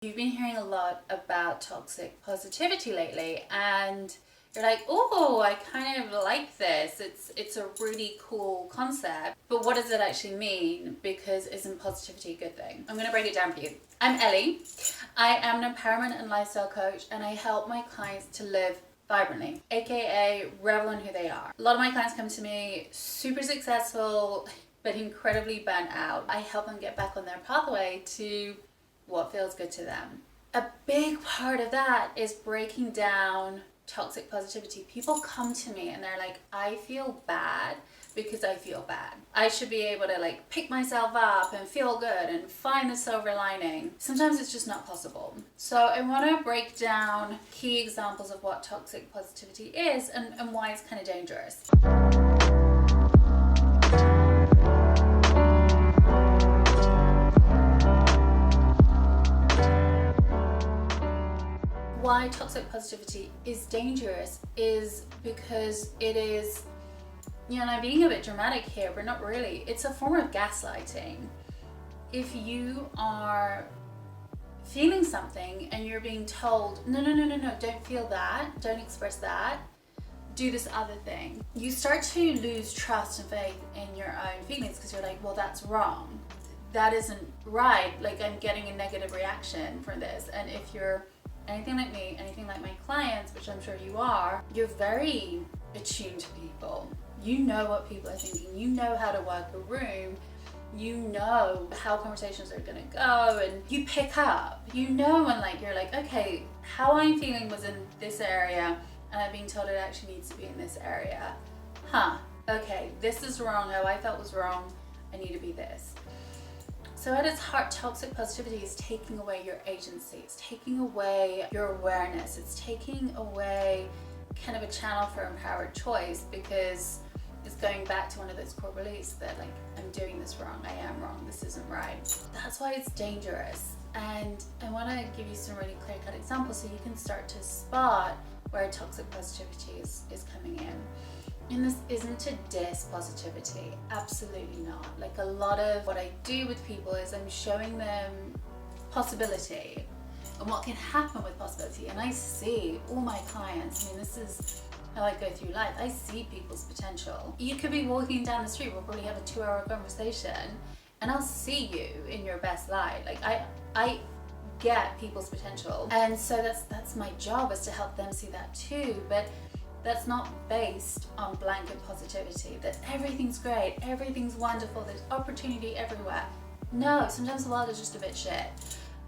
You've been hearing a lot about toxic positivity lately, and you're like, oh, I kind of like this. It's a really cool concept. But what does it actually mean? Because isn't positivity a good thing? I'm going to break it down for you. I'm Ellie. I am an empowerment and lifestyle coach, and I help my clients to live vibrantly, aka revel in who they are. A lot of my clients come to me super successful, but incredibly burnt out. I help them get back on their pathway to what feels good to them. A big part of that is breaking down toxic positivity. People come to me and they're like, I feel bad because I feel bad. I should be able to pick myself up and feel good and find the silver lining. Sometimes it's just not possible. So I want to break down key examples of what toxic positivity is and why it's kind of dangerous. Why toxic positivity is dangerous is because it is, and I'm being a bit dramatic here, but not really. It's a form of gaslighting. If you are feeling something and you're being told, no, don't feel that, don't express that, do this other thing, you start to lose trust and faith in your own feelings because you're like, well, that's wrong. That isn't right. I'm getting a negative reaction from this. And if you're anything like me, anything like my clients, which I'm sure you are, you're very attuned to people. You know what people are thinking. You know how to work a room. You know how conversations are gonna go, and you pick up. You know when you're like, okay, how I'm feeling was in this area, and I'm being told it actually needs to be in this area. Okay, this is wrong. How I felt was wrong. I need to be this. So at its heart, toxic positivity is taking away your agency. It's taking away your awareness. It's taking away kind of a channel for empowered choice, because it's going back to one of those core beliefs that I'm doing this wrong, I am wrong, this isn't right. That's why it's dangerous. And I want to give you some really clear-cut examples so you can start to spot where toxic positivity is coming in. And this isn't to diss positivity, absolutely not. A lot of what I do with people is I'm showing them possibility and what can happen with possibility. And I see all my clients, this is how I go through life. I see people's potential. You could be walking down the street, we'll probably have a 2-hour conversation, and I'll see you in your best light. I get people's potential. And so that's my job, is to help them see that too. But that's not based on blanket positivity, that everything's great, everything's wonderful, there's opportunity everywhere. No, sometimes the world is just a bit shit,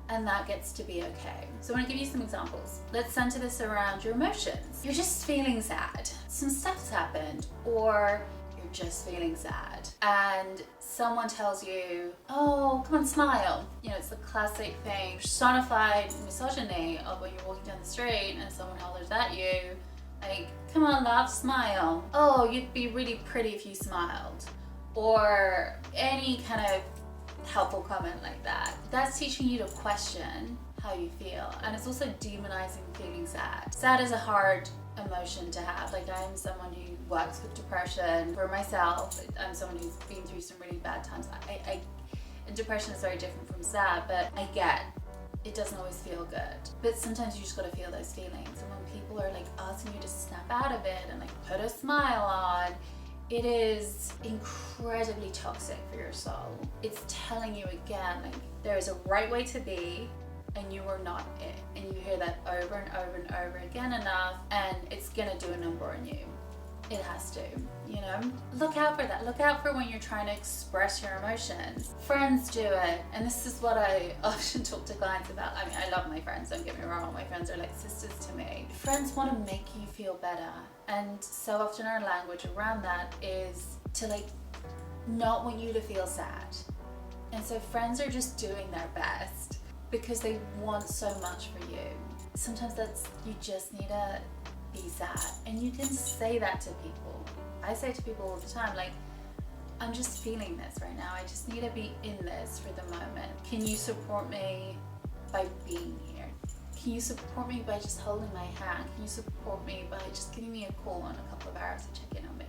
and that gets to be okay. So I want to give you some examples. Let's center this around your emotions. You're just feeling sad. Some stuff's happened, or you're just feeling sad, and someone tells you, oh, come on, smile. It's the classic thing, personified misogyny of when you're walking down the street and someone hollers at you, come on, love, smile. Oh, you'd be really pretty if you smiled. Or any kind of helpful comment like that. That's teaching you to question how you feel. And it's also demonizing feeling sad. Sad is a hard emotion to have. I'm someone who works with depression. For myself, I'm someone who's been through some really bad times. Depression is very different from sad, but I get it doesn't always feel good. But sometimes you just gotta feel those feelings. And when people are asking you to snap out of it and put a smile on, it is incredibly toxic for your soul. It's telling you again, there is a right way to be, and you are not it. And you hear that over and over and over again enough, and it's gonna do a number on you. It has to, Look out for that. Look out for when you're trying to express your emotions. Friends do it, and this is what I often talk to clients about. I love my friends, don't get me wrong. My friends are like sisters to me. Friends want to make you feel better, and so often our language around that is to not want you to feel sad. And so friends are just doing their best because they want so much for you. Sometimes you just need to be sad, and you can say that to people. I say to people all the time, I'm just feeling this right now. I just need to be in this for the moment. Can you support me by being here? Can you support me by just holding my hand? Can you support me by just giving me a call in a couple of hours to check in on me?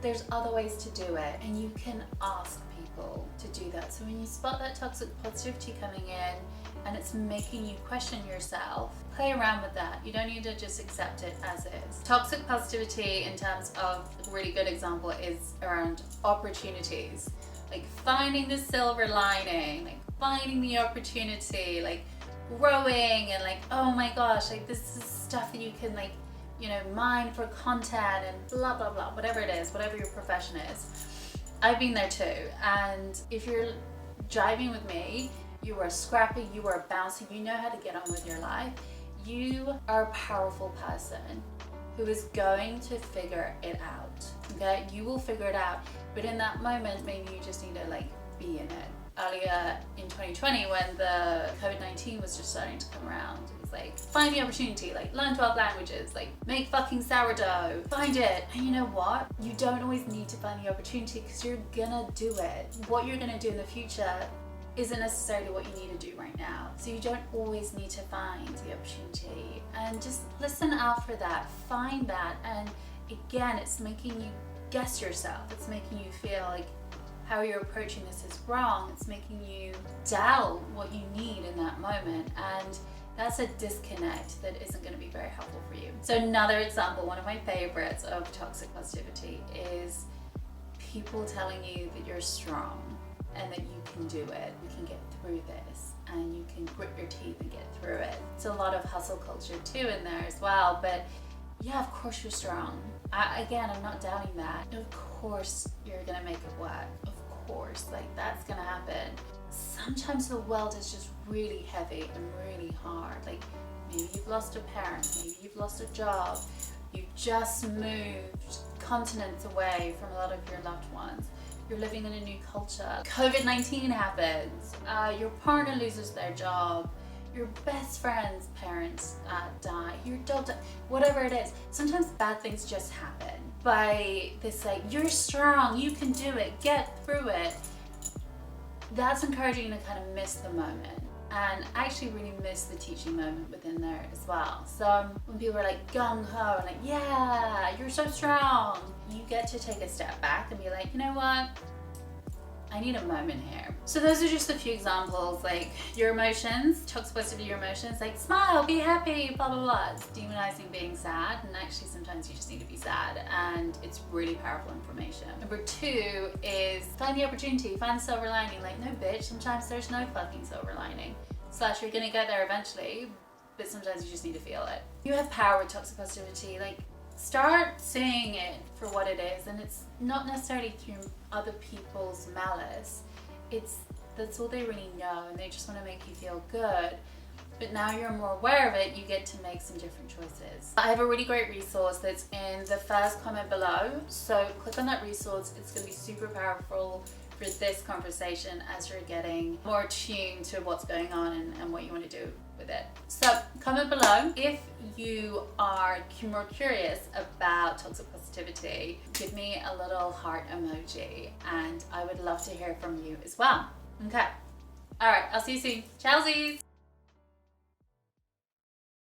There's other ways to do it, and you can ask people to do that. So when you spot that toxic positivity coming in, and it's making you question yourself, play around with that. You don't need to just accept it as is. Toxic positivity, in terms of a really good example, is around opportunities. Like finding the silver lining, like finding the opportunity, like growing, and like, oh my gosh, like this is stuff that you can like, you know, mine for content and blah, blah, blah, whatever it is, whatever your profession is. I've been there too. And if you're jiving with me, you are scrappy, you are bouncy, you know how to get on with your life. You are a powerful person who is going to figure it out, okay? You will figure it out, but in that moment, maybe you just need to like be in it. Earlier in 2020, when the COVID-19 was just starting to come around, it was like, find the opportunity, like learn 12 languages, like make fucking sourdough, find it. And you know what? You don't always need to find the opportunity, because you're gonna do it. What you're gonna do in the future isn't necessarily what you need to do right now. So you don't always need to find the opportunity, and just listen out for that, find that. And again, it's making you guess yourself. It's making you feel like how you're approaching this is wrong. It's making you doubt what you need in that moment. And that's a disconnect that isn't going to be very helpful for you. So another example, one of my favorites of toxic positivity, is people telling you that you're strong and that you can do it, you can get through this, and you can grit your teeth and get through it. It's a lot of hustle culture too in there as well, but yeah, of course you're strong. Again, I'm not doubting that. Of course you're gonna make it work. Of course, like that's gonna happen. Sometimes the world is just really heavy and really hard. Like maybe you've lost a parent, maybe you've lost a job, you've just moved continents away from a lot of your loved ones. You're living in a new culture. COVID-19 happens. Your partner loses their job. Your best friend's parents die. Your dog dies. Whatever it is. Sometimes bad things just happen. By this like, you're strong, you can do it, get through it. That's encouraging to kind of miss the moment, and actually really miss the teaching moment within there as well. So when people are like gung-ho and like, yeah, you're so strong, you get to take a step back and be like, you know what? I need a moment here. So those are just a few examples, like your emotions, toxic positivity, your emotions, like smile, be happy, blah, blah, blah. It's demonizing being sad, and actually sometimes you just need to be sad, and it's really powerful information. Number 2 is find the opportunity, find the silver lining. Like, no bitch, sometimes there's no fucking silver lining. Slash, you're gonna get there eventually, but sometimes you just need to feel it. You have power with toxic positivity. Like, start seeing it for what it is, and it's not necessarily through other people's malice. That's all they really know, and they just want to make you feel good. But now you're more aware of it, you get to make some different choices. I have a really great resource that's in the first comment below, so click on that resource. It's going to be super powerful for this conversation as you're getting more attuned to what's going on and what you want to do with it. So comment below if you are more curious about toxic positivity. Give me a little heart emoji, and I would love to hear from you as well. Okay. All right, I'll see you soon. Chowsies.